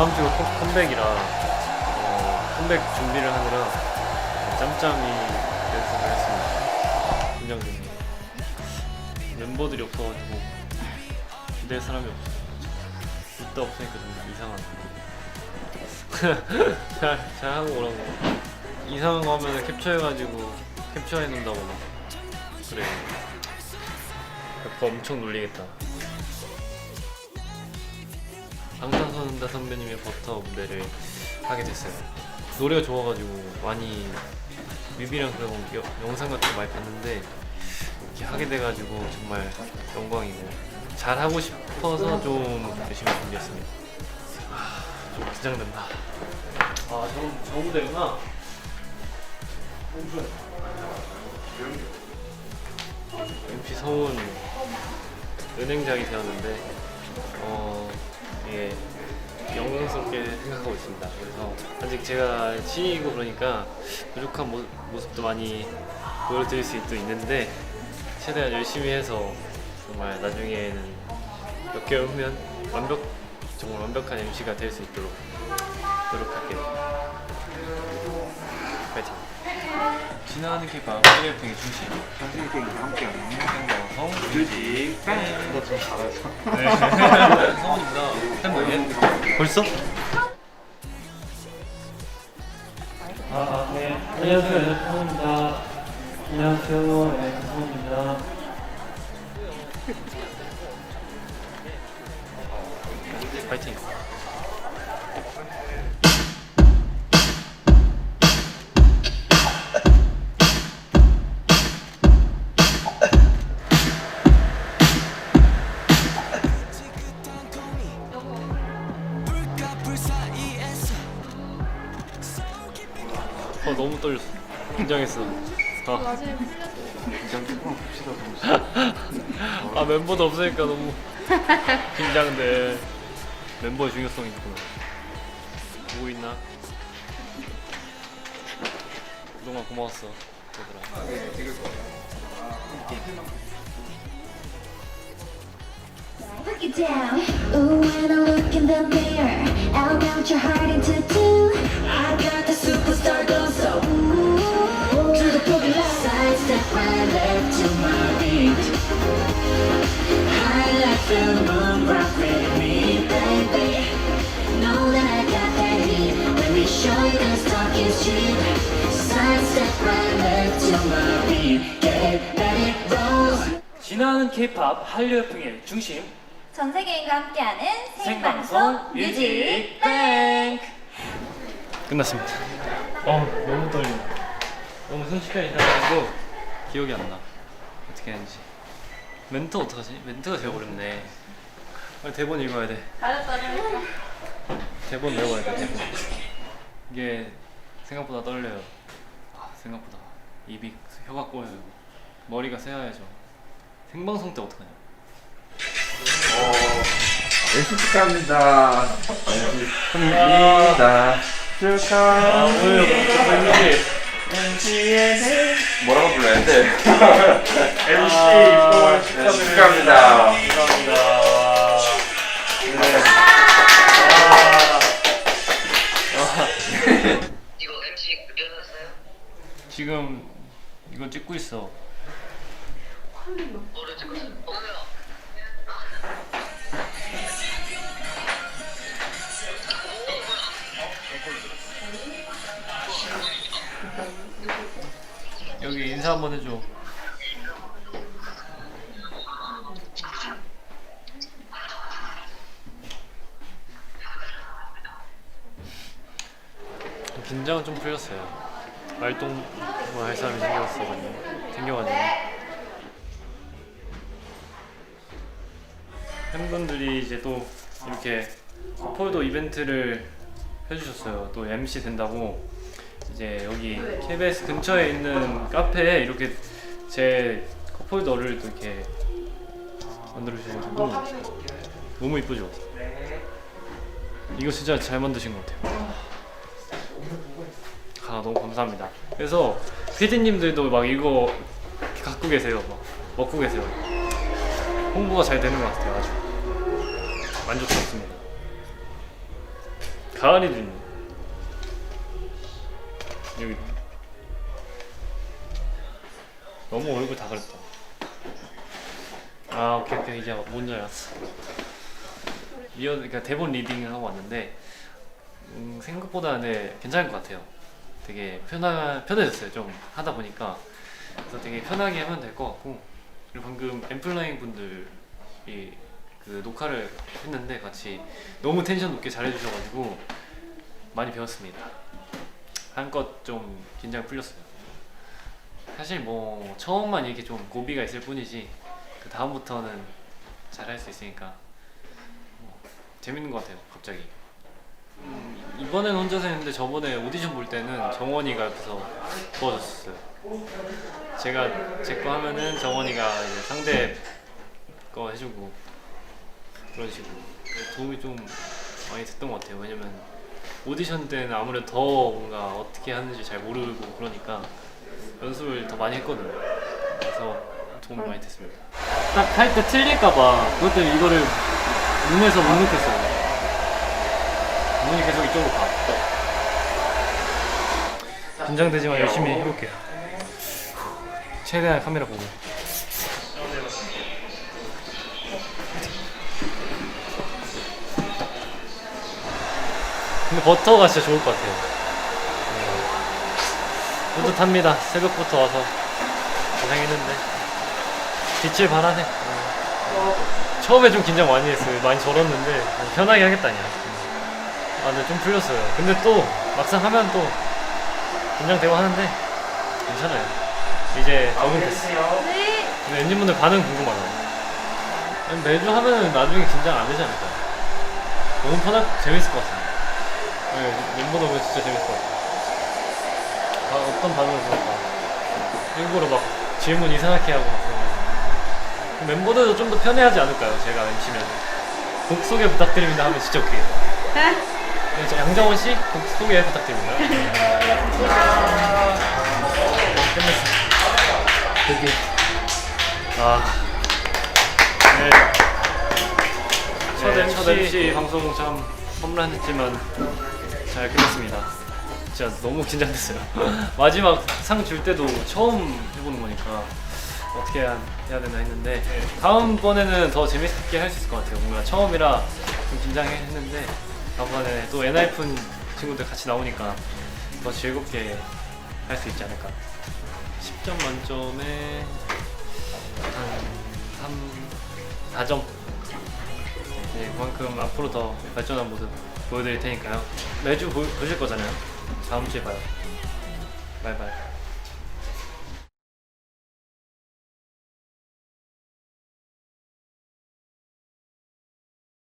다음 주가 컴백이라 컴백 준비를 하느라 짬짬이 연습을 했습니다. 긴장됩니다. 멤버들이 없어가지고 기댈 사람이 없어요. 있다 없으니까 좀 이상하네. 잘 하고 오라고. 이상한 거 하면 캡처해가지고 캡처해 놓는다고 막 그래. 오빠 엄청 놀리겠다. 방탄소년단 선배님의 버터 무대를 하게 됐어요. 노래가 좋아가지고 많이 뮤비랑 그런 영상 같은 거 많이 봤는데 이렇게 하게 돼가지고 정말 영광이고 잘 하고 싶어서 좀 열심히 준비했습니다. 좀 긴장된다. 저 무대구나. MP 서운 은행작이 되었는데 이게 영광스럽게 생각하고 있습니다. 그래서 아직 제가 신인이고 그러니까 부족한 모습도 많이 보여드릴 수도 있는데 최대한 열심히 해서 정말 나중에는 몇 개월 후면 정말 완벽한 MC가 될 수 있도록 노력할게요. 파이팅! 지나가는 K-pop 캐리어핑의 중심 전 세계인과 함께하는 생방송 뮤직 너좀 잘하죠? 네. 성훈입니다. 팬분이에요? 벌써? 네. 안녕하세요. 성훈입니다. 안녕하세요. 네, 성훈입니다. 파이팅! 너무 떨렸어. 긴장했어. 긴장 조금 봅시다. 멤버도 없으니까 너무 긴장돼. 멤버의 중요성이 있구나. 보고 있나? 그동안 고마웠어, 얘들아. Look it down. Ooh, when I look in the mirror, I'll melt your heart into two. I got the superstar glow, so ooh, to the boogie line. Sidestep right left to my beat. High like the moon, rock with me, baby. Know that I got that heat. Let me show you this talk is cheap. Sidestep right left to my beat. Get ready, roll. 지나가는 K-pop 한류 열풍의 중심 전 세계인과 함께하는 생방송 뮤직 뱅크. 끝났습니다. 너무 떨린다. 너무 순식간에 지나가고 기억이 안 나. 어떻게 했는지. 멘트 어떡하지? 멘트가 제일 어렵네. 빨리 대본 읽어야 돼. 대본 외워야 돼. 대본. 이게 생각보다 떨려요. 생각보다 입이 혀가 꼬여요. 머리가 새하얘져. 생방송 때 어떡하냐? MC 축하합니다. 축하합니다. 축하합니다. MC의 뭐라고 불러야 돼? MC 입동을 축하합니다. 감사합니다. 이거 MC 연습하세요? 지금 이거 찍고 있어. 뭐를 찍고 있어요? 뭐요? 여기 인사 한번 해줘. 긴장은 좀 풀렸어요. 활동을 할 사람이 생겨가지고. 팬분들이 이제 또 이렇게 컵홀더 이벤트를 해주셨어요. 또 MC 된다고. 이제 여기 KBS 근처에 있는 카페에 이렇게 제 컵홀더를 또 이렇게 만들어 주셔가지고 너무 이쁘죠? 이거 진짜 잘 만드신 것 같아요. 너무 감사합니다. 그래서 PD님들도 막 이거 갖고 계세요. 막 먹고 계세요. 홍보가 잘 되는 것 같아요. 아주 만족스럽습니다. 가을이도 있네. 여기 너무 얼굴 다 그랬다. 아 오케이 이제 뭔지 알았어. 그러니까 대본 리딩을 하고 왔는데 생각보다 괜찮은 것 같아요. 되게 편해졌어요. 좀 하다 보니까. 그래서 되게 편하게 하면 될 것 같고, 그리고 방금 엠플라잉 분들이 그 녹화를 했는데 같이 너무 텐션 높게 잘해주셔가지고 많이 배웠습니다. 한껏 좀 긴장 풀렸어요. 사실 뭐 처음만 이렇게 좀 고비가 있을 뿐이지 그 다음부터는 잘할 수 있으니까 재밌는 것 같아요. 갑자기 이번엔 혼자서 했는데 저번에 오디션 볼 때는 정원이가 옆에서 도와줬었어요. 제가 제 거 하면은 정원이가 이제 상대 거 해주고 그런 식으로 도움이 좀 많이 됐던 것 같아요. 왜냐면 오디션 때는 아무래도 더 뭔가 어떻게 하는지 잘 모르고 그러니까 연습을 더 많이 했거든요. 그래서 도움이 많이 됐습니다. 딱 할 때 틀릴까봐 그것 때문에 이거를 눈에서 못 넣겠어요. 눈이 계속 이쪽으로 가. 긴장되지만 열심히 해볼게요. 최대한 카메라 보고. 근데 버터가 진짜 좋을 것 같아요. 뿌듯합니다. 새벽부터 와서 고생했는데 빛을 발하네. 처음에 좀 긴장 많이 했어요. 많이 절었는데 편하게 하겠다냐. 근데 좀 풀렸어요. 근데 또 막상 하면 또 긴장되고 하는데 괜찮아요. 이제 적응됐어. 근데 엔진분들 반응 궁금하다. 매주 하면은 나중에 긴장 안 되지 않을까요? 너무 재밌을 것 같아요. 멤버들 보면 진짜 재밌을 것 같아요. 어떤 반응을 보일까? 일부러 막 질문 이상하게 하고 막 그러면 멤버들도 좀 더 편해하지 않을까요? 제가 MC면 곡 소개 부탁드립니다 하면 진짜 웃기겠다. 네, 양정원 씨 곡 소개 부탁드립니다. 끝냈습니다. 되게 첫 MC 방송 참 험난했지만 잘 끝냈습니다. 진짜 너무 긴장됐어요. 마지막 상 줄 때도 처음 해보는 거니까 어떻게 해야 되나 했는데 다음번에는 더 재밌게 할 수 있을 것 같아요. 뭔가 처음이라 좀 긴장했는데 다음번에 또 엔하이픈 친구들 같이 나오니까 더 즐겁게 할 수 있지 않을까. 10점 만점에 한 4점. 네, 그만큼 앞으로 더 발전한 모습 보여드릴 테니까요. 매주 보실 거잖아요. 다음 주에 봐요. 바이바이.